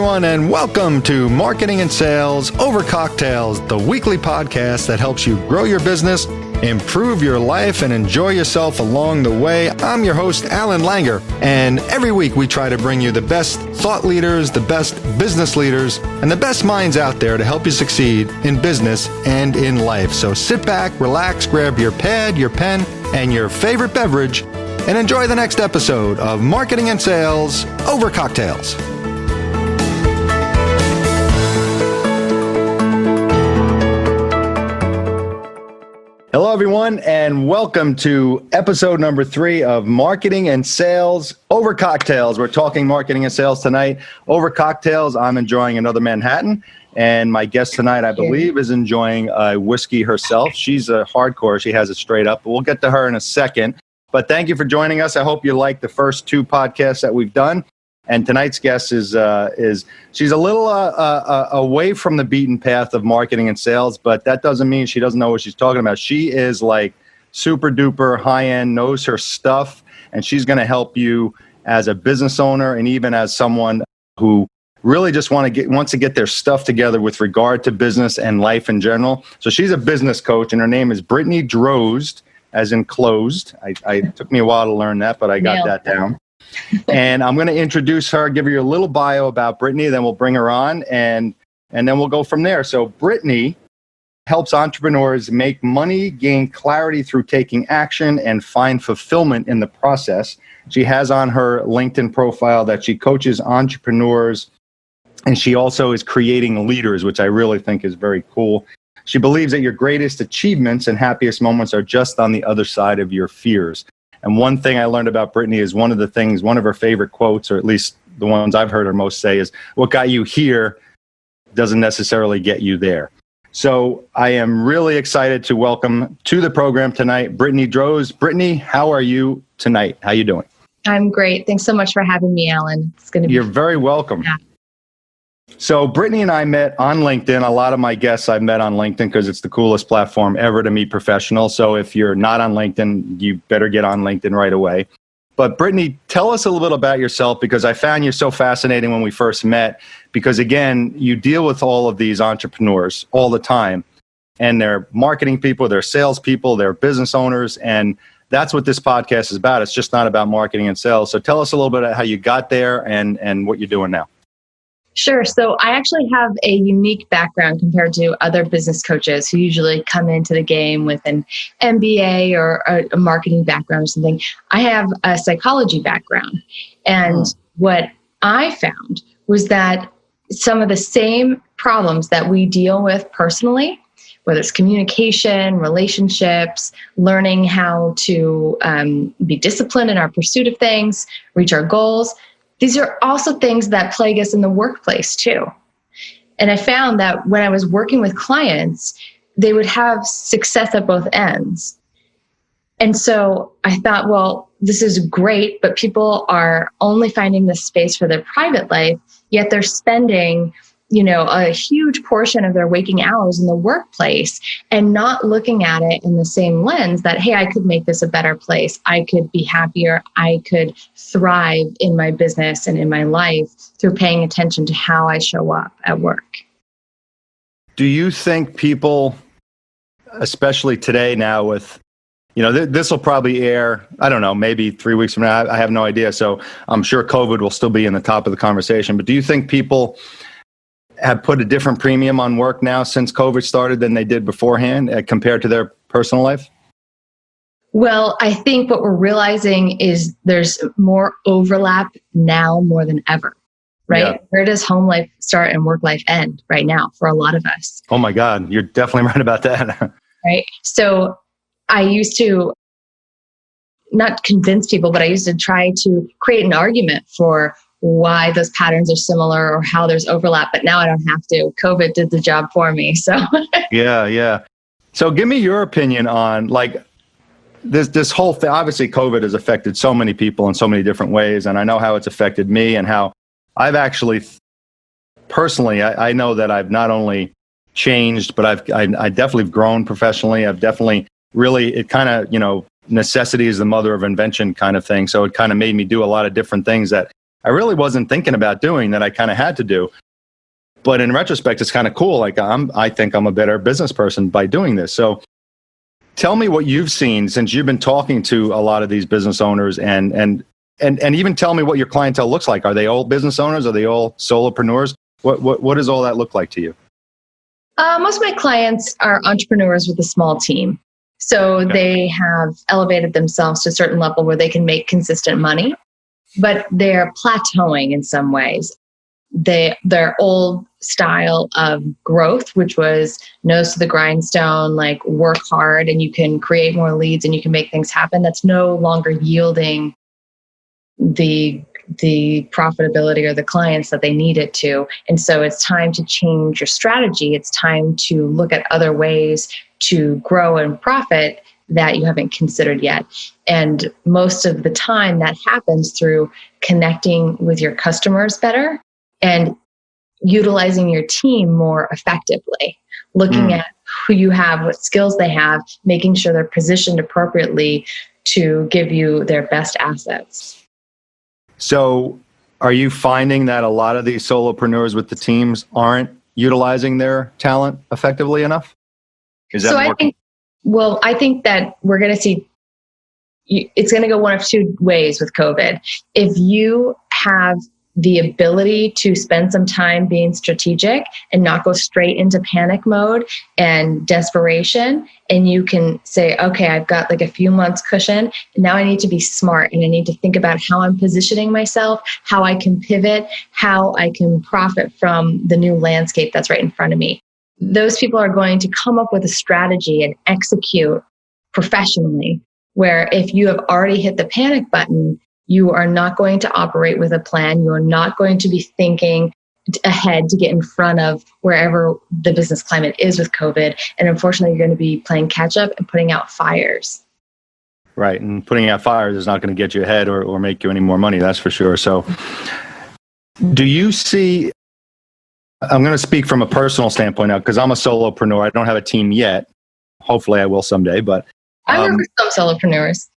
everyone, and welcome to Marketing and Sales Over Cocktails, the weekly podcast that helps you grow your business, improve your life, and enjoy yourself along the way. I'm your host, Alan Langer, and every week we try to bring you the best thought leaders, the best business leaders, and the best minds out there to help you succeed in business and in life. So sit back, relax, grab your pad, your pen, and your favorite beverage, and enjoy the next episode of Marketing and Sales Over Cocktails. Hello, everyone, and welcome to episode number 3 of Marketing and Sales Over Cocktails. We're talking marketing and sales tonight. Over cocktails, I'm enjoying another Manhattan, and my guest tonight, I believe, is enjoying a whiskey herself. She's a hardcore. She has it straight up. We'll get to her in a second. But thank you for joining us. I hope you like the first 2 podcasts that we've done. And tonight's guest is she's a little away from the beaten path of marketing and sales, but that doesn't mean she doesn't know what she's talking about. She is like super duper high end, knows her stuff, and she's going to help you as a business owner and even as someone who really just wants to get their stuff together with regard to business and life in general. So she's a business coach, and her name is Brittany Drozd, as in closed. I took me a while to learn that, but I got that down. And I'm going to introduce her, give you a little bio about Brittany, then we'll bring her on, and then we'll go from there. So Brittany helps entrepreneurs make money, gain clarity through taking action, and find fulfillment in the process. She has on her LinkedIn profile that she coaches entrepreneurs, and she also is creating leaders, which I really think is very cool. She believes that your greatest achievements and happiest moments are just on the other side of your fears. And one thing I learned about Brittany is one of her favorite quotes, or at least the ones I've heard her most say, is what got you here doesn't necessarily get you there. So I am really excited to welcome to the program tonight, Brittany Drozd. Brittany, how are you tonight? How you doing? I'm great. Thanks so much for having me, Alan. It's going to be. You're very welcome. Yeah. So Brittany and I met on LinkedIn. A lot of my guests I've met on LinkedIn because it's the coolest platform ever to meet professionals. So if you're not on LinkedIn, you better get on LinkedIn right away. But Brittany, tell us a little bit about yourself, because I found you so fascinating when we first met, because again, you deal with all of these entrepreneurs all the time, and they're marketing people, they're salespeople, they're business owners, and that's what this podcast is about. It's just not about marketing and sales. So tell us a little bit about how you got there and what you're doing now. Sure. So I actually have a unique background compared to other business coaches who usually come into the game with an MBA or a marketing background or something. I have a psychology background. And what I found was that some of the same problems that we deal with personally, whether it's communication, relationships, learning how to be disciplined in our pursuit of things, reach our goals, these are also things that plague us in the workplace too. And I found that when I was working with clients, they would have success at both ends. And so I thought, well, this is great, but people are only finding this space for their private life, yet they're spending, a huge portion of their waking hours in the workplace and not looking at it in the same lens that, hey, I could make this a better place. I could be happier. I could thrive in my business and in my life through paying attention to how I show up at work. Do you think people, especially today now with, this will probably air, I don't know, maybe 3 weeks from now, I have no idea. So I'm sure COVID will still be in the top of the conversation, but do you think people have put a different premium on work now since COVID started than they did beforehand compared to their personal life? Well, I think what we're realizing is there's more overlap now more than ever, right? Yeah. Where does home life start and work life end right now for a lot of us? Oh my God, you're definitely right about that. Right? So I used to not convince people, but I used to try to create an argument for why those patterns are similar or how there's overlap, but now I don't have to. COVID did the job for me. So Yeah. So give me your opinion on this whole thing. Obviously, COVID has affected so many people in so many different ways, and I know how it's affected me and how I've actually personally, I know that I've not only changed, but I definitely have grown professionally. I've definitely really, it kind of, necessity is the mother of invention kind of thing. So it kind of made me do a lot of different things that I really wasn't thinking about doing that I kind of had to do. But in retrospect, it's kind of cool. Like I think I'm a better business person by doing this. So tell me what you've seen since you've been talking to a lot of these business owners, and even tell me what your clientele looks like. Are they all business owners? Are they all solopreneurs? What does all that look like to you? Most of my clients are entrepreneurs with a small team. So they have elevated themselves to a certain level where they can make consistent money, but they're plateauing in some ways. Their old style of growth, which was nose to the grindstone, like work hard and you can create more leads and you can make things happen, that's no longer yielding the profitability or the clients that they need it to. And so it's time to change your strategy. It's time to look at other ways to grow and profit that you haven't considered yet. And most of the time that happens through connecting with your customers better and utilizing your team more effectively, looking at who you have, what skills they have, making sure they're positioned appropriately to give you their best assets. So are you finding that a lot of these solopreneurs with the teams aren't utilizing their talent effectively enough? Is that I think that we're going to see, it's going to go one of two ways with COVID. If you have the ability to spend some time being strategic and not go straight into panic mode and desperation, and you can say, okay, I've got like a few months cushion, and now I need to be smart and I need to think about how I'm positioning myself, how I can pivot, how I can profit from the new landscape that's right in front of me. Those people are going to come up with a strategy and execute professionally, where if you have already hit the panic button, you are not going to operate with a plan. You are not going to be thinking ahead to get in front of wherever the business climate is with COVID. And unfortunately, you're going to be playing catch up and putting out fires. Right. And putting out fires is not going to get you ahead or make you any more money. That's for sure. So do you see, I'm going to speak from a personal standpoint now because I'm a solopreneur. I don't have a team yet. Hopefully I will someday, but I work with some solopreneurs.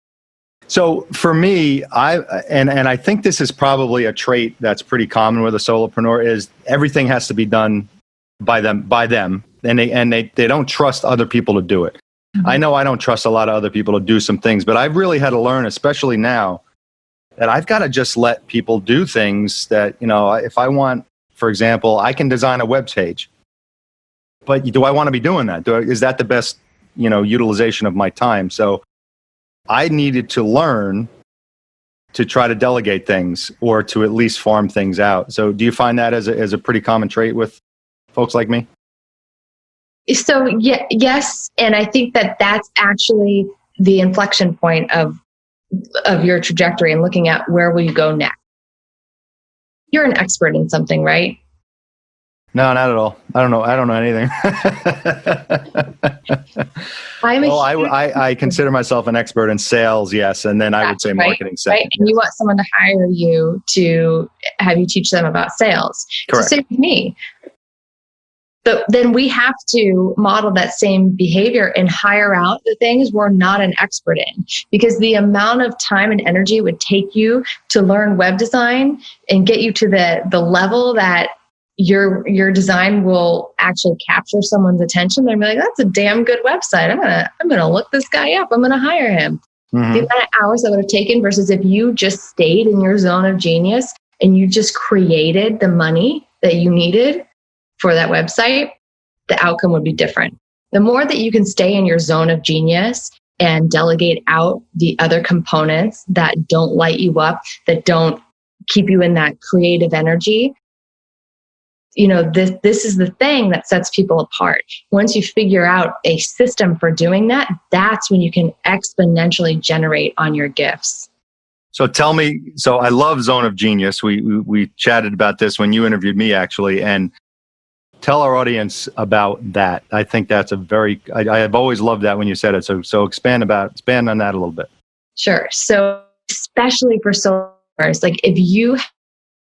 So for me, I think this is probably a trait that's pretty common with a solopreneur is everything has to be done by them, and they don't trust other people to do it. Mm-hmm. I know I don't trust a lot of other people to do some things, but I've really had to learn, especially now, that I've got to just let people do things that, if I want, for example, I can design a web page, but do I want to be doing that? Is that the best, utilization of my time? So I needed to learn to try to delegate things or to at least farm things out. So do you find that as a pretty common trait with folks like me? So yes. And I think that that's actually the inflection point of your trajectory and looking at where will you go next. You're an expert in something, right? No, not at all. I don't know anything. I consider myself an expert in sales, yes, and then I would say marketing second. Right, and you want someone to hire you to have you teach them about sales. Correct. So same with me. But then we have to model that same behavior and hire out the things we're not an expert in, because the amount of time and energy it would take you to learn web design and get you to the level that your design will actually capture someone's attention. They're like, that's a damn good website. I'm gonna look this guy up. I'm gonna hire him. Mm-hmm. The amount of hours that would have taken versus if you just stayed in your zone of genius and you just created the money that you needed for that website, the outcome would be different. The more that you can stay in your zone of genius and delegate out the other components that don't light you up, that don't keep you in that creative energy, this is the thing that sets people apart. Once you figure out a system for doing that, that's when you can exponentially generate on your gifts. So tell me, I love Zone of Genius. We chatted about this when you interviewed me, actually, and tell our audience about that. I think that's I have always loved that when you said it. So expand on that a little bit. Sure. So especially for solopreneurs, like if you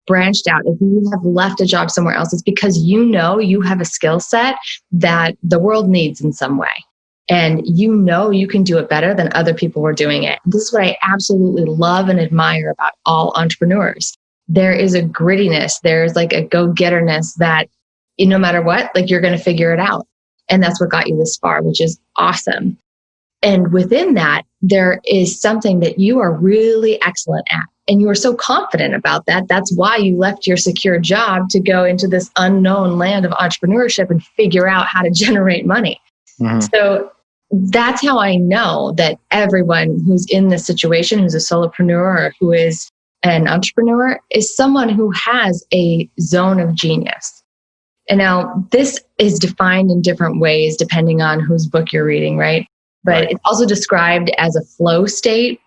branched out, if you have left a job somewhere else, it's because you have a skill set that the world needs in some way. And you can do it better than other people were doing it. This is what I absolutely love and admire about all entrepreneurs. there is a grittiness. There's like a go-getterness that no matter what, like you're going to figure it out. And that's what got you this far, which is awesome. And within that, there is something that you are really excellent at. And you are so confident about that. That's why you left your secure job to go into this unknown land of entrepreneurship and figure out how to generate money. Mm-hmm. So that's how I know that everyone who's in this situation, who's a solopreneur or who is an entrepreneur, is someone who has a zone of genius. And now this is defined in different ways depending on whose book you're reading, right? But It's also described as a flow state,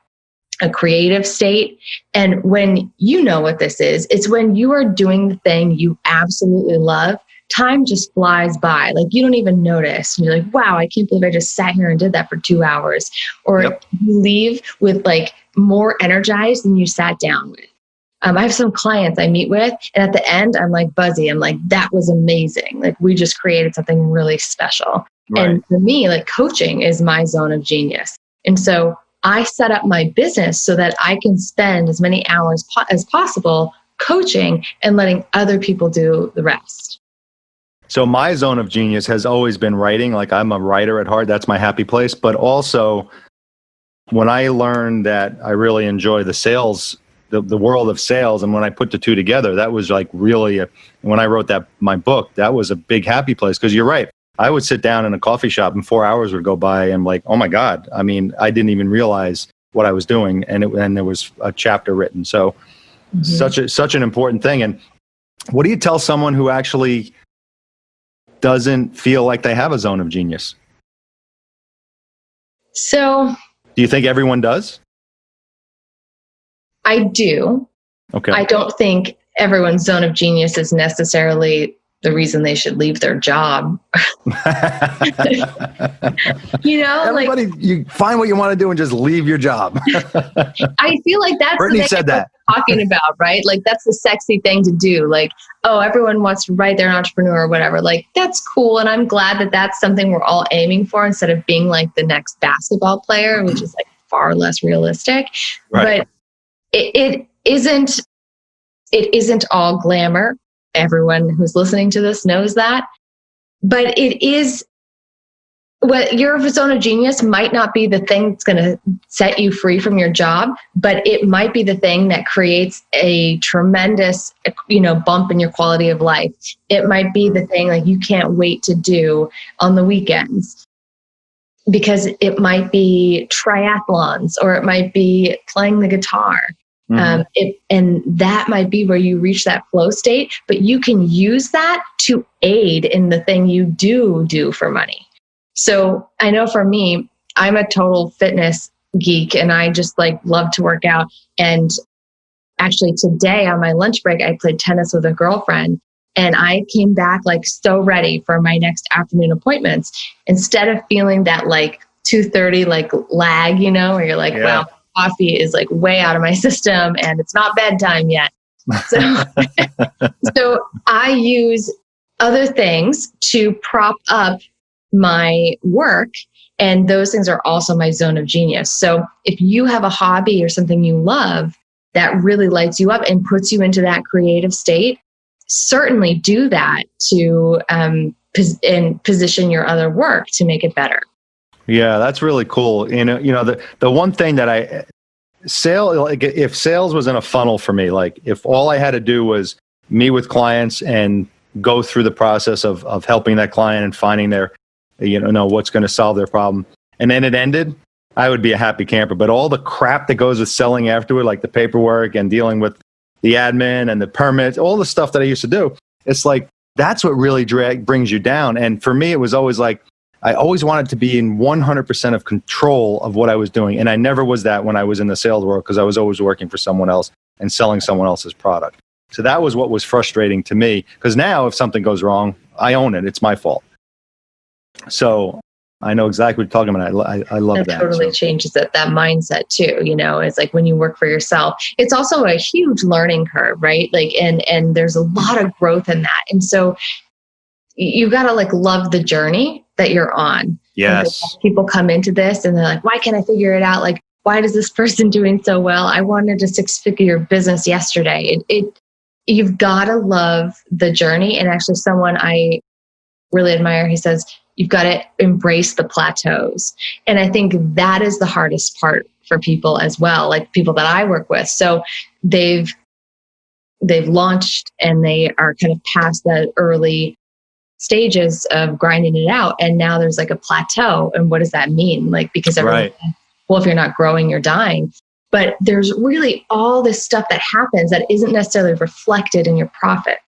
a creative state. And when you know what this is, it's when you are doing the thing you absolutely love, time just flies by. Like you don't even notice. And you're like, wow, I can't believe I just sat here and did that for 2 hours. Or you leave with like more energized than you sat down with. I have some clients I meet with, and at the end, I'm like buzzy. I'm like, that was amazing. Like we just created something really special. Right. And for me, like coaching is my zone of genius. And so I set up my business so that I can spend as many hours as possible coaching and letting other people do the rest. So my zone of genius has always been writing. Like I'm a writer at heart. That's my happy place. But also when I learned that I really enjoy the sales, the world of sales, and when I put the two together, that was like really, when I wrote my book, that was a big happy place. Because you're right. I would sit down in a coffee shop and 4 hours would go by and like, oh my God. I mean, I didn't even realize what I was doing. And there was a chapter written. So such an important thing. And what do you tell someone who actually doesn't feel like they have a zone of genius? So do you think everyone does? I do. Okay. I don't think everyone's zone of genius is necessarily the reason they should leave their job. Everybody, you find what you want to do and just leave your job. I feel like that's Brittany said that. Talking about, right? Like that's the sexy thing to do. Like, oh, everyone wants to write, they're an entrepreneur or whatever. Like that's cool. And I'm glad that that's something we're all aiming for instead of being like the next basketball player, which is like far less realistic. Right. But it isn't all glamour. Everyone who's listening to this knows that. But it is, what your zone of genius might not be the thing that's going to set you free from your job, but it might be the thing that creates a tremendous, bump in your quality of life. It might be the thing like you can't wait to do on the weekends, because it might be triathlons or it might be playing the guitar. And that might be where you reach that flow state, but you can use that to aid in the thing you do for money. So I know for me, I'm a total fitness geek and I just like love to work out. And actually today on my lunch break, I played tennis with a girlfriend and I came back like so ready for my next afternoon appointments instead of feeling that like 2:30 like lag, where you're like, wow, coffee is like way out of my system and it's not bedtime yet. So I use other things to prop up my work. And those things are also my zone of genius. So if you have a hobby or something you love that really lights you up and puts you into that creative state, certainly do that to position your other work to make it better. Yeah, that's really cool. The one thing that if sales was in a funnel for me, like if all I had to do was meet with clients and go through the process of helping that client and finding their, what's going to solve their problem, and then it ended, I would be a happy camper. But all the crap that goes with selling afterward, like the paperwork and dealing with the admin and the permits, all the stuff that I used to do, it's like, that's what really brings you down. And for me, it was always like, I always wanted to be in 100% of control of what I was doing. And I never was that when I was in the sales world, because I was always working for someone else and selling someone else's product. So that was what was frustrating to me, because now if something goes wrong, I own it. It's my fault. So I know exactly what you're talking about. I love that. That totally changes that mindset too. It's like when you work for yourself, it's also a huge learning curve, right? Like, and there's a lot of growth in that. And so you got to like love the journey that you're on. Yes. People come into this and they're like, why can't I figure it out? Like, why is this person doing so well? I wanted a 6-figure business yesterday. You've got to love the journey. And actually someone I really admire, he says, you've got to embrace the plateaus. And I think that is the hardest part for people as well, like people that I work with. So they've launched and they are kind of past the early stages of grinding it out. And now there's like a plateau. And what does that mean? Like, because everyone, well, if you're not growing, you're dying. But there's really all this stuff that happens that isn't necessarily reflected in your profit.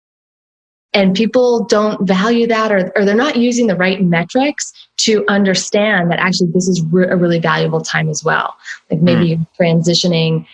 And people don't value that, or they're not using the right metrics to understand that actually this is a really valuable time as well. Like maybe you're transitioning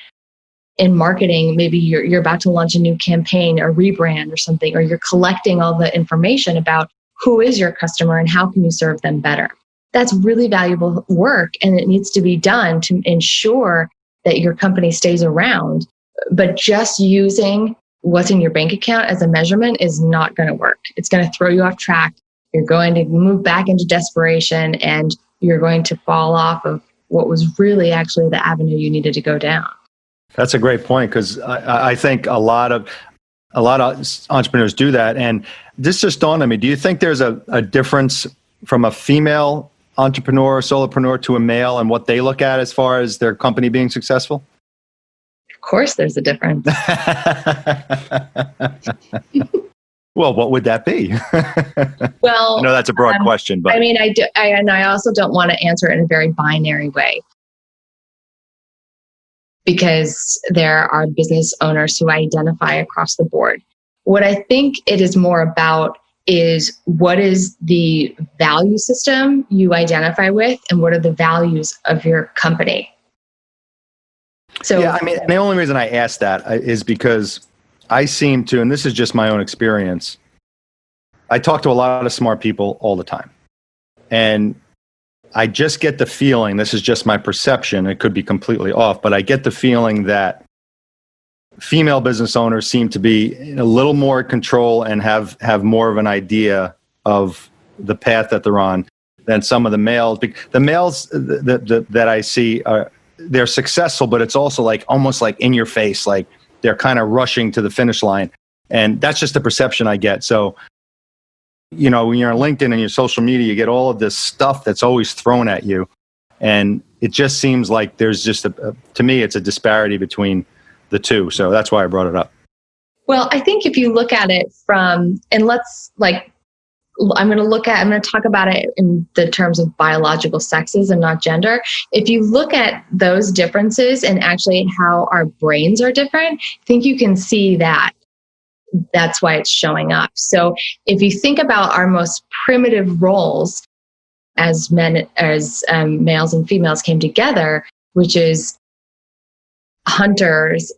in marketing, maybe you're about to launch a new campaign or rebrand or something, or you're collecting all the information about who is your customer and how can you serve them better. That's really valuable work, and it needs to be done to ensure that your company stays around. But just using what's in your bank account as a measurement is not going to work. It's going to throw you off track. You're going to move back into desperation, and you're going to fall off of what was really actually the avenue you needed to go down. That's a great point, because I think a lot of entrepreneurs do that. And this just dawned on me. Do you think there's a difference from a female entrepreneur, solopreneur, to a male, and what they look at as far as their company being successful? Of course, there's a difference. Well, what would that be? Well, I know that's a broad question, but I mean, I also don't want to answer it in a very binary way, because there are business owners who identify across the board. What I think it is more about is what is the value system you identify with, and what are the values of your company. So, yeah, I mean, the only reason I asked that is because I seem to, and this is just my own experience, I talk to a lot of smart people all the time. And I just get the feeling, this is just my perception, it could be completely off, but I get the feeling that female business owners seem to be a little more in control and have more of an idea of the path that they're on than some of the males. The males that I see they're successful, but it's also like almost like in your face, like they're kind of rushing to the finish line. And that's just the perception I get. So, you know, when you're on LinkedIn and your social media, you get all of this stuff that's always thrown at you. And it just seems like there's just to me, it's a disparity between the two. So that's why I brought it up. Well, I think if you look at it from, and let's like, I'm going to talk about it in the terms of biological sexes and not gender. If you look at those differences and actually how our brains are different, I think you can see that that's why it's showing up. So if you think about our most primitive roles as males and females came together, which is hunters,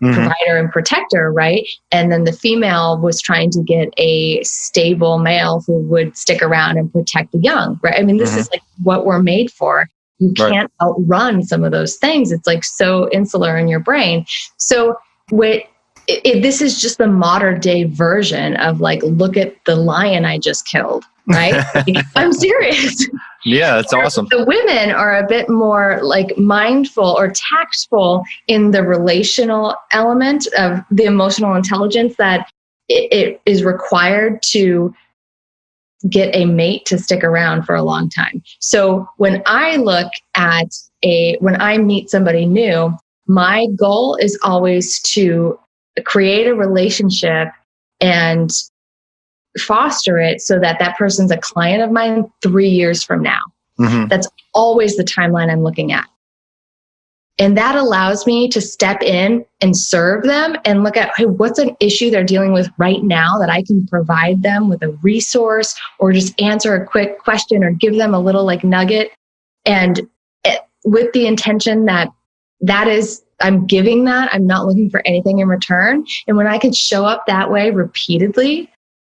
provider and protector, right? And then the female was trying to get a stable male who would stick around and protect the young, right? I mean, this is like what we're made for. You can't outrun some of those things. It's like so insular in your brain. So this is just the modern day version of like, look at the lion I just killed, right? I'm serious. Yeah, that's awesome. The women are a bit more like mindful or tactful in the relational element of the emotional intelligence that it is required to get a mate to stick around for a long time. So when I when I meet somebody new, my goal is always to create a relationship and foster it so that that person's a client of mine 3 years from now. That's always the timeline I'm looking at. And that allows me to step in and serve them and look at, hey, what's an issue they're dealing with right now that I can provide them with a resource, or just answer a quick question or give them a little like nugget. And with the intention that is, I'm giving that, I'm not looking for anything in return. And when I can show up that way repeatedly,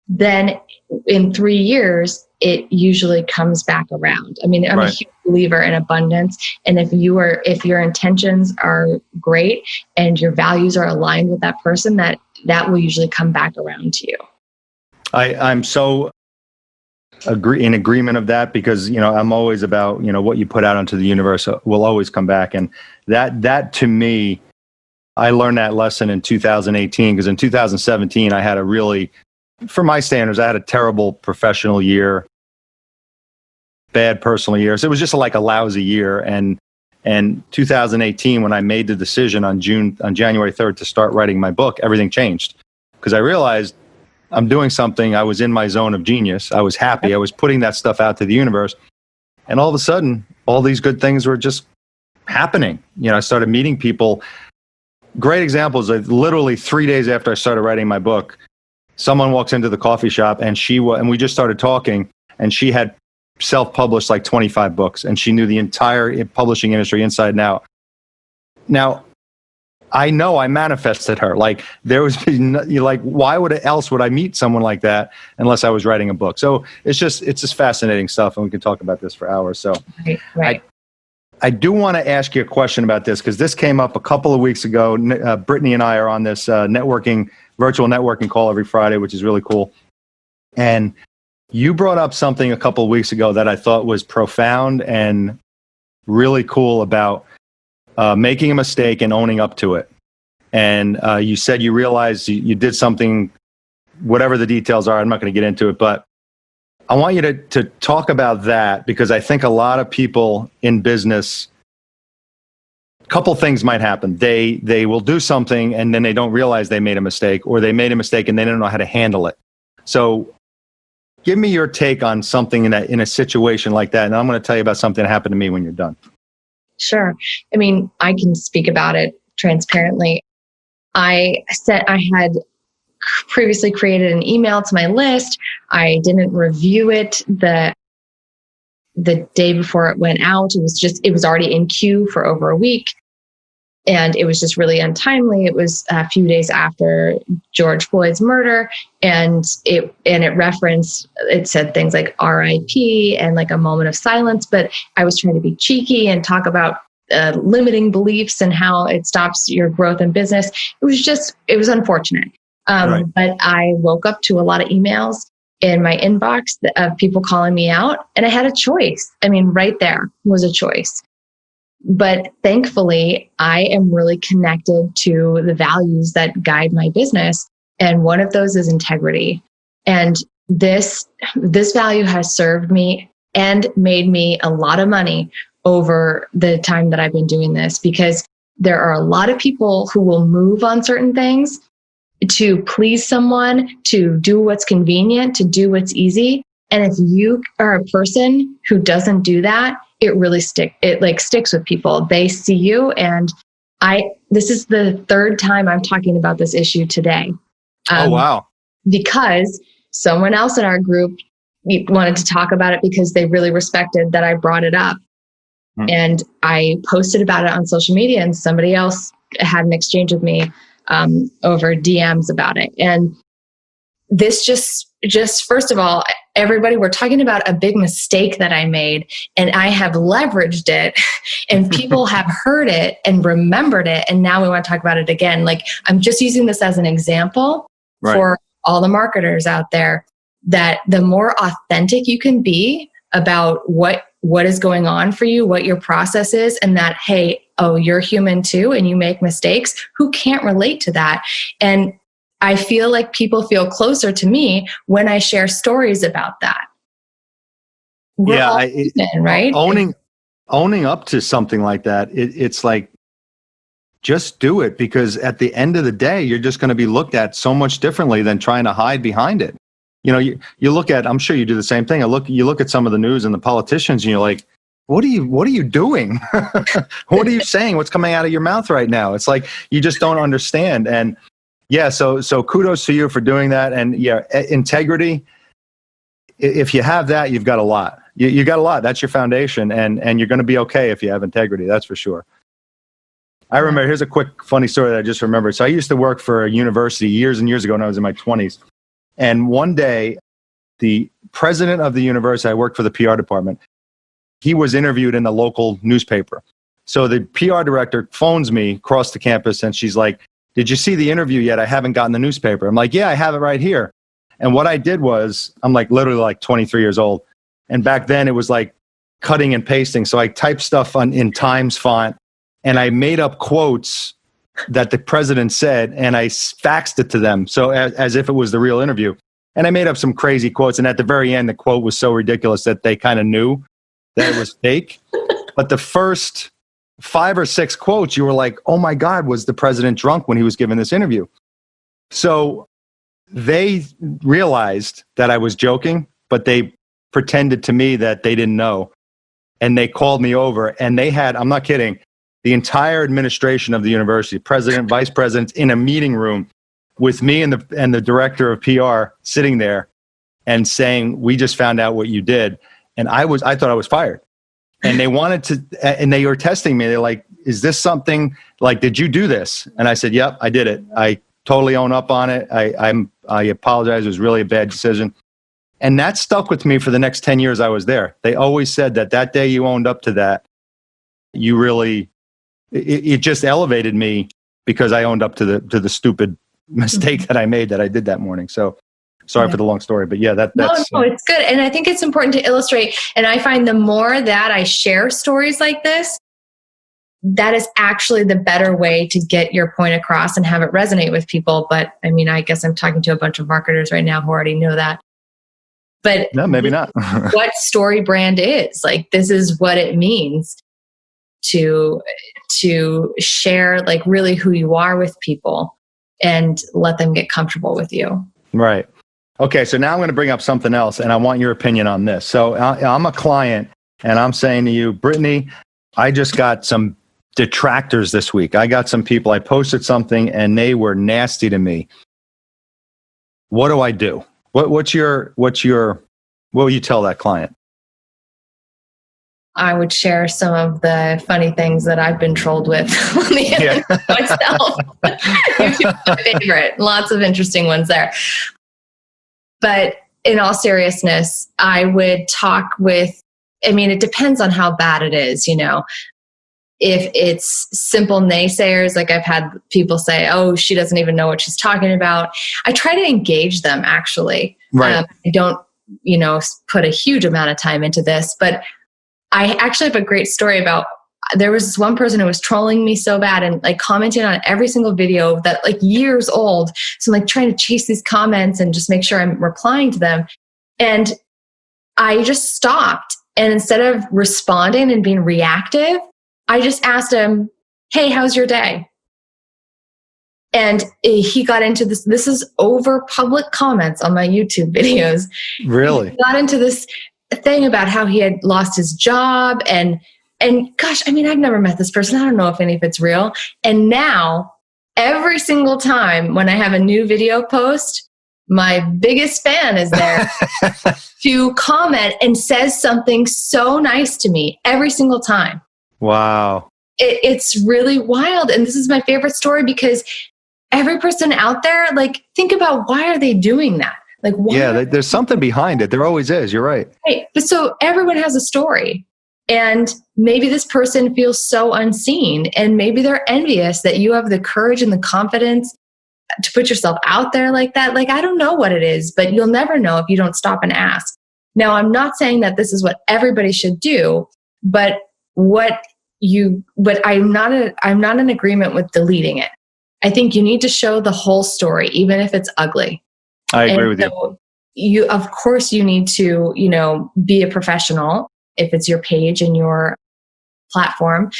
then in 3 years, it usually comes back around. I mean, I'm a huge believer in abundance. And if your intentions are great and your values are aligned with that person, that will usually come back around to you. I'm so in agreement of that, because, I'm always about, what you put out into the universe will always come back. And that to me, I learned that lesson in 2018, because in 2017, I had for my standards, I had a terrible professional year, bad personal year. So it was just like a lousy year. And 2018, when I made the decision on January 3rd to start writing my book, everything changed, because I realized I'm doing something. I was in my zone of genius. I was happy. I was putting that stuff out to the universe. And all of a sudden, all these good things were just happening. I started meeting people. Great examples. Literally 3 days after I started writing my book, someone walks into the coffee shop, and we just started talking, and she had self-published like 25 books, and she knew the entire publishing industry inside and out. Now, I know I manifested her. Like, there was why else would I meet someone like that unless I was writing a book? So it's just fascinating stuff, and we can talk about this for hours. So right. I do want to ask you a question about this, because this came up a couple of weeks ago. Brittany and I are on this virtual networking call every Friday, which is really cool. And you brought up something a couple of weeks ago that I thought was profound and really cool about making a mistake and owning up to it. And you said you realized you did something, whatever the details are, I'm not going to get into it, but I want you to talk about that, because I think a lot of people in business, a couple things might happen. They will do something and then they don't realize they made a mistake, or they made a mistake and they don't know how to handle it. So give me your take on something in a situation like that. And I'm going to tell you about something that happened to me when you're done. Sure. I mean, I can speak about it transparently. I had previously created an email to my list. I didn't review it the day before it went out. It was already in queue for over a week. And it was just really untimely. It was a few days after George Floyd's murder. And it said things like RIP and like a moment of silence. But I was trying to be cheeky and talk about limiting beliefs and how it stops your growth in business. It was unfortunate. Right. But I woke up to a lot of emails in my inbox of people calling me out, and I had a choice. I mean, right there was a choice. But thankfully, I am really connected to the values that guide my business. And one of those is integrity. And this value has served me and made me a lot of money over the time that I've been doing this, because there are a lot of people who will move on certain things to please someone, to do what's convenient, to do what's easy. And if you are a person who doesn't do that, it really sticks with people. They see you. And this is the third time I'm talking about this issue today. Oh, wow. Because someone else in our group wanted to talk about it because they really respected that I brought it up. And I posted about it on social media, and somebody else had an exchange with me over DMs about it. And this just first of all, everybody, we're talking about a big mistake that I made, and I have leveraged it, and people have heard it and remembered it. And now we want to talk about it again. Like, I'm just using this as an example for all the marketers out there, that the more authentic you can be about what is going on for you, what your process is, and that, hey, you're human too, and you make mistakes. Who can't relate to that? And I feel like people feel closer to me when I share stories about that. Right? Owning up to something like that, it's like, just do it, because at the end of the day, you're just going to be looked at so much differently than trying to hide behind it. You look at, I'm sure you do the same thing. You look at some of the news and the politicians, and you're like, what are you doing? What are you saying? What's coming out of your mouth right now? It's like, you just don't understand. And yeah, so kudos to you for doing that. And yeah, integrity, if you have that, you've got a lot. You got a lot. That's your foundation. And you're going to be okay if you have integrity. That's for sure. I remember, here's a quick funny story that I just remembered. So I used to work for a university years and years ago when I was in my 20s. And one day, the president of the university, I worked for the PR department, he was interviewed in the local newspaper. So the PR director phones me across the campus, and she's like, "Did you see the interview yet? I haven't gotten the newspaper." I'm like, "Yeah, I have it right here." And what I did was, I'm like literally like 23 years old. And back then it was like cutting and pasting. So I typed stuff in Times font, and I made up quotes that the president said, and I faxed it to them. So as if it was the real interview. And I made up some crazy quotes. And at the very end, the quote was so ridiculous that they kind of knew that it was fake. But the first 5 or 6 quotes, you were like, oh my God, was the president drunk when he was giving this interview? So they realized that I was joking, but they pretended to me that they didn't know. And they called me over, and they had, I'm not kidding, the entire administration of the university, president, vice presidents, in a meeting room with me and the director of PR sitting there and saying, we just found out what you did. And I thought I was fired. And they wanted to, and they were testing me. They're like, is this something, like, did you do this? And I said, yep, I did it. I totally own up on it. I apologize. It was really a bad decision. And that stuck with me for the next 10 years I was there. They always said that day you owned up to that, you really, it just elevated me because I owned up to the stupid mistake that I made that I did that morning. So sorry for the long story, but yeah, that's... No, it's good. And I think it's important to illustrate. And I find the more that I share stories like this, that is actually the better way to get your point across and have it resonate with people. But I mean, I guess I'm talking to a bunch of marketers right now who already know that. But no, maybe not. What story brand is, like, this is what it means to share, like, really who you are with people and let them get comfortable with you. Right. Okay. So now I'm going to bring up something else, and I want your opinion on this. So I'm a client, and I'm saying to you, Brittany, I just got some detractors this week. I got some people, I posted something and they were nasty to me. What do I do? What will you tell that client? I would share some of the funny things that I've been trolled with on the internet myself. YouTube's my favorite. Lots of interesting ones there. But in all seriousness, I would talk with, it depends on how bad it is, you know. If it's simple naysayers, like I've had people say, oh, she doesn't even know what she's talking about. I try to engage them, actually. Right. I don't, put a huge amount of time into this, but I actually have a great story about, there was this one person who was trolling me so bad and like commenting on every single video that like years old. So I'm like trying to chase these comments and just make sure I'm replying to them. And I just stopped. And instead of responding and being reactive, I just asked him, hey, how's your day? And he got into this. This is over public comments on my YouTube videos. Really? He got into this thing about how he had lost his job. And gosh, I've never met this person. I don't know if any of it's real. And now, every single time when I have a new video post, my biggest fan is there to comment and says something so nice to me every single time. Wow. It's really wild. And this is my favorite story because every person out there, like, think about, why are they doing that? Like, why? Yeah, there's something behind it. There always is. You're right. Right. But so everyone has a story. And maybe this person feels so unseen. And maybe they're envious that you have the courage and the confidence to put yourself out there like that. Like, I don't know what it is, but you'll never know if you don't stop and ask. Now, I'm not saying that this is what everybody should do, but I'm not in agreement with deleting it. I think you need to show the whole story, even if it's ugly. I agree with you. Of course, you need to, be a professional if it's your page and your platform,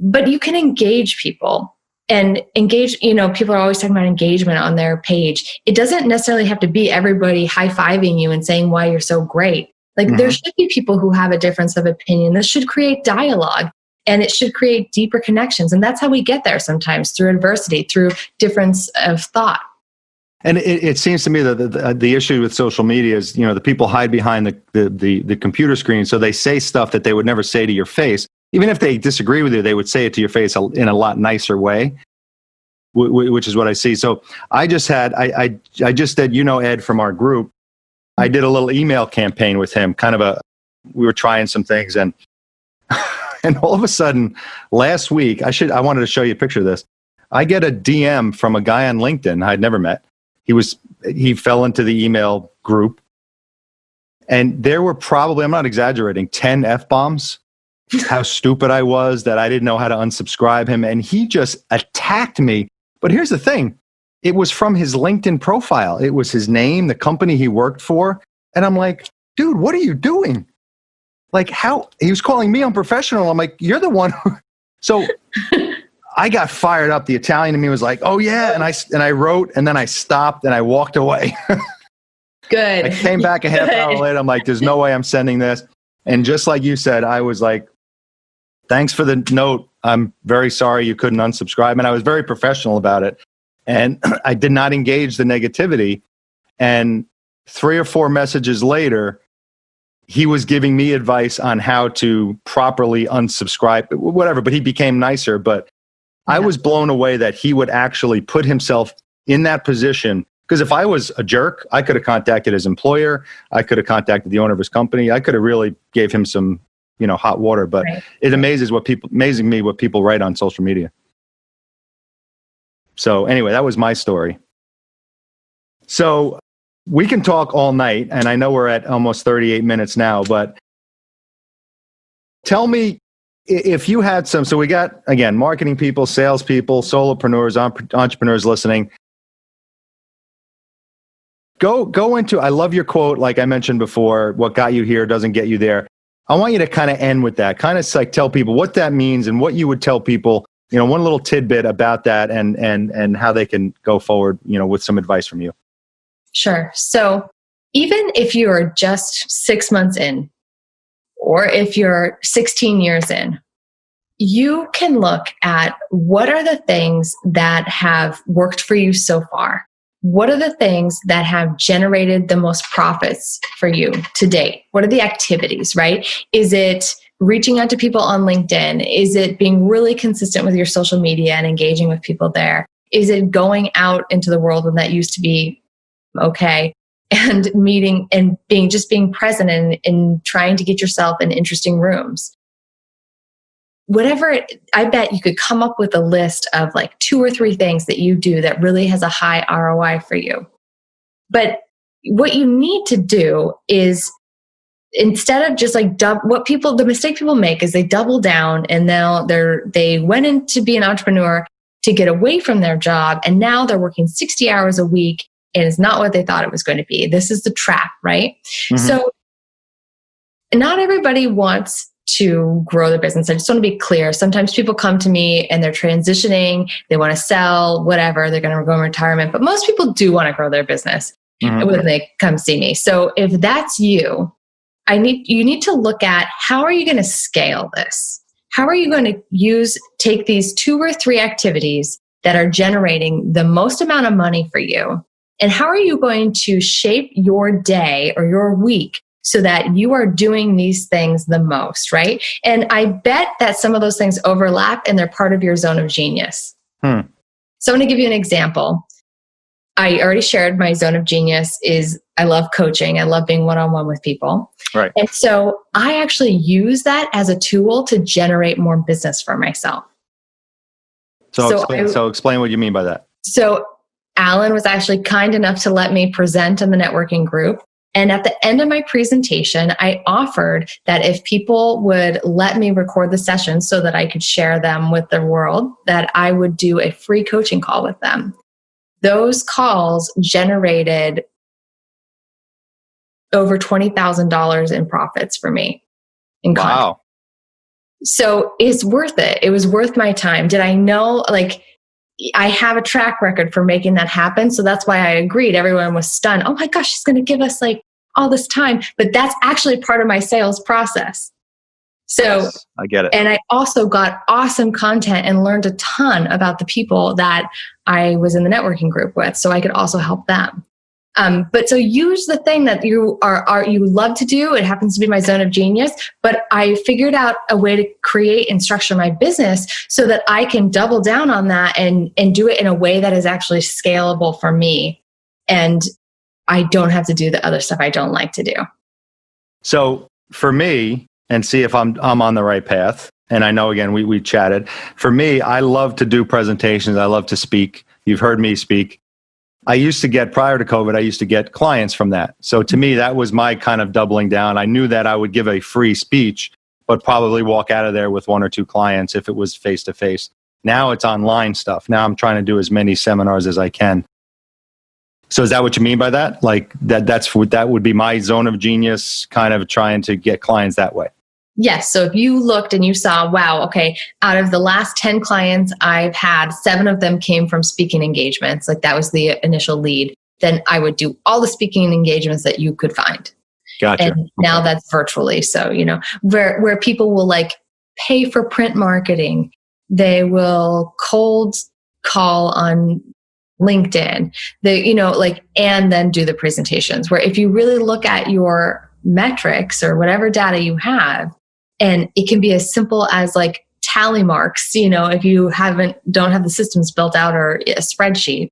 but you can engage people and engage, people are always talking about engagement on their page. It doesn't necessarily have to be everybody high-fiving you and saying why you're so great. Like, there should be people who have a difference of opinion. This should create dialogue. And it should create deeper connections. And that's how we get there sometimes, through adversity, through difference of thought. And it seems to me that the issue with social media is, the people hide behind the computer screen. So they say stuff that they would never say to your face. Even if they disagree with you, they would say it to your face in a lot nicer way, which is what I see. So I just did, Ed, from our group, I did a little email campaign with him, we were trying some things, and all of a sudden, last week, I wanted to show you a picture of this. I get a DM from a guy on LinkedIn I'd never met. He was he fell into the email group. And there were probably, I'm not exaggerating, 10 F-bombs. How stupid I was that I didn't know how to unsubscribe him. And he just attacked me. But here's the thing. It was from his LinkedIn profile. It was his name, the company he worked for. And I'm like, dude, what are you doing? Like, how? He was calling me unprofessional. I'm like, you're the one who... So I got fired up. The Italian in me was like, oh yeah. And I wrote, and then I stopped and I walked away. Good. I came back a half hour later. I'm like, there's no way I'm sending this. And just like you said, I was like, thanks for the note. I'm very sorry you couldn't unsubscribe. And I was very professional about it. And I did not engage the negativity. And 3 or 4 messages later, he was giving me advice on how to properly unsubscribe, whatever, but he became nicer. But I was blown away that he would actually put himself in that position. Because if I was a jerk, I could have contacted his employer. I could have contacted the owner of his company. I could have really gave him some, hot water. But it amazing me what people write on social media. So anyway, that was my story. So we can talk all night, and I know we're at almost 38 minutes now, but tell me if you had some, so we got, again, marketing people, salespeople, solopreneurs, entrepreneurs listening. Go into, I love your quote, like I mentioned before, what got you here doesn't get you there. I want you to kind of end with that, kind of like tell people what that means and what you would tell people, one little tidbit about that and how they can go forward, with some advice from you. Sure. So even if you're just 6 months in, or if you're 16 years in, you can look at what are the things that have worked for you so far. What are the things that have generated the most profits for you to date? What are the activities, right? Is it reaching out to people on LinkedIn? Is it being really consistent with your social media and engaging with people there? Is it going out into the world when that used to be okay? And meeting and being present and trying to get yourself in interesting rooms. Whatever, I bet you could come up with a list of like 2 or 3 things that you do that really has a high ROI for you. But what you need to do is, instead of just like the mistake people make is they double down and now they went in to be an entrepreneur to get away from their job, and now they're working 60 hours a week and it's not what they thought it was going to be. This is the trap, right? Mm-hmm. So not everybody wants to grow their business. I just want to be clear. Sometimes people come to me and they're transitioning, they want to sell, whatever, they're going to go in retirement, but most people do want to grow their business when they come see me. So if that's you, you need to look at, how are you going to scale this? How are you going to take these 2 or 3 activities that are generating the most amount of money for you? And how are you going to shape your day or your week so that you are doing these things the most, right? And I bet that some of those things overlap and they're part of your zone of genius. So I'm going to give you an example. I already shared my zone of genius is I love coaching. I love being one-on-one with people. Right. And so I actually use that as a tool to generate more business for myself. So explain what you mean by that. So Alan was actually kind enough to let me present in the networking group. And at the end of my presentation, I offered that if people would let me record the sessions so that I could share them with the world, that I would do a free coaching call with them. Those calls generated over $20,000 in profits for me. Wow. So it's worth it. It was worth my time. Did I know, I have a track record for making that happen. So that's why I agreed. Everyone was stunned. Oh my gosh, she's going to give us all this time. But that's actually part of my sales process. So yes, I get it. And I also got awesome content and learned a ton about the people that I was in the networking group with. So I could also help them. But so use the thing that you love to do. It happens to be my zone of genius, but I figured out a way to create and structure my business so that I can double down on that and do it in a way that is actually scalable for me. And I don't have to do the other stuff I don't like to do. So for me, and see if I'm on the right path. And I know, again, we chatted. For me, I love to do presentations. I love to speak. You've heard me speak. I used to get, prior to COVID, I used to get clients from that. So to me, that was my kind of doubling down. I knew that I would give a free speech, but probably walk out of there with 1 or 2 clients if it was face-to-face. Now it's online stuff. Now I'm trying to do as many seminars as I can. So is that what you mean by that? Like that would be my zone of genius, kind of trying to get clients that way. Yes. So if you looked and you saw, wow, okay, out of the last 10 clients I've had, 7 of them came from speaking engagements. Like that was the initial lead. Then I would do all the speaking engagements that you could find. Gotcha. And now that's virtually. So, where people will like pay for print marketing, they will cold call on LinkedIn, and then do the presentations. Where if you really look at your metrics or whatever data you have, and it can be as simple as like tally marks, if you don't have the systems built out or a spreadsheet,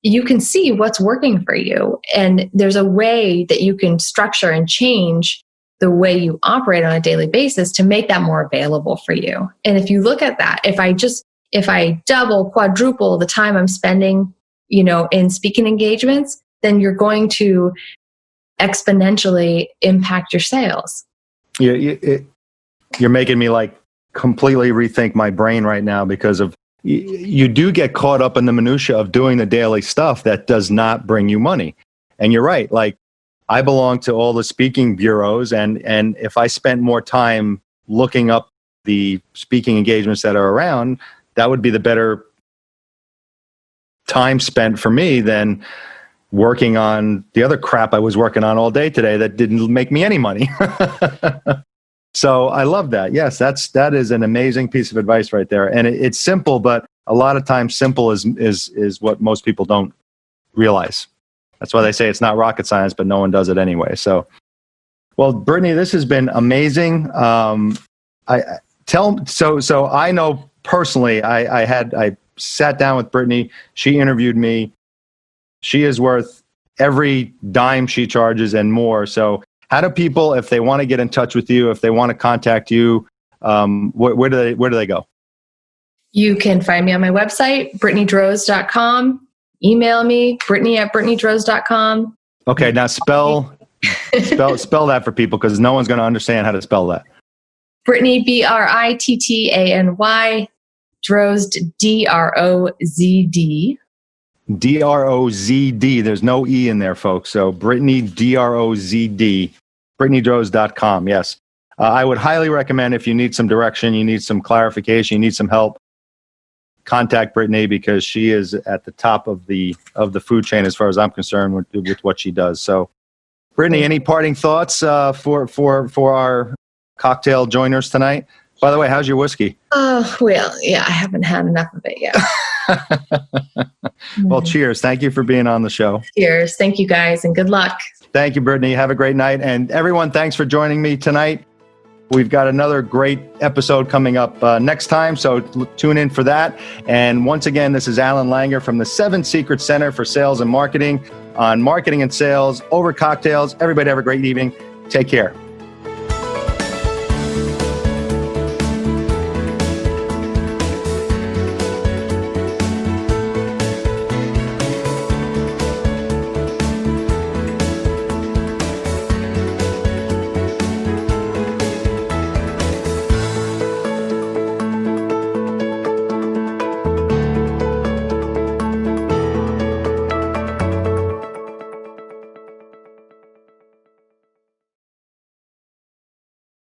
you can see what's working for you. And there's a way that you can structure and change the way you operate on a daily basis to make that more available for you. And if you look at that, if I double, quadruple the time I'm spending, in speaking engagements, then you're going to exponentially impact your sales. You're making me like completely rethink my brain right now, because of you do get caught up in the minutia of doing the daily stuff that does not bring you money. And you're right. Like I belong to all the speaking bureaus, and if I spent more time looking up the speaking engagements that are around, that would be the better time spent for me than working on the other crap I was working on all day today that didn't make me any money. So I love that. Yes, that is an amazing piece of advice right there. And it's simple, but a lot of times simple is what most people don't realize. That's why they say it's not rocket science, but no one does it anyway. So, well, Brittany, this has been amazing. So I know personally, I sat down with Brittany. She interviewed me. She is worth every dime she charges and more. So how do people, if they want to get in touch with you, if they want to contact you, where do they go? You can find me on my website, BrittanyDrozd.com. Email me, Brittany@BrittanyDrozd.com. Okay, now spell that for people, because no one's going to understand how to spell that. Brittany, Brittany, Drozd, Drozd. Drozd. There's no E in there, folks. So Brittany, Drozd, BrittanyDrozd.com. Yes. I would highly recommend, if you need some direction, you need some clarification, you need some help, contact Brittany, because she is at the top of the food chain as far as I'm concerned with what she does. So Brittany, any parting thoughts for our cocktail joiners tonight? By the way, how's your whiskey? Oh, well, yeah, I haven't had enough of it yet. Well, cheers. Thank you for being on the show. Cheers. Thank you, guys, and good luck. Thank you, Brittany. Have a great night. And everyone, thanks for joining me tonight. We've got another great episode coming up next time, so tune in for that. And once again, this is Alan Langer from the 7 Secret Center for Sales and Marketing on marketing and sales over cocktails. Everybody have a great evening. Take care.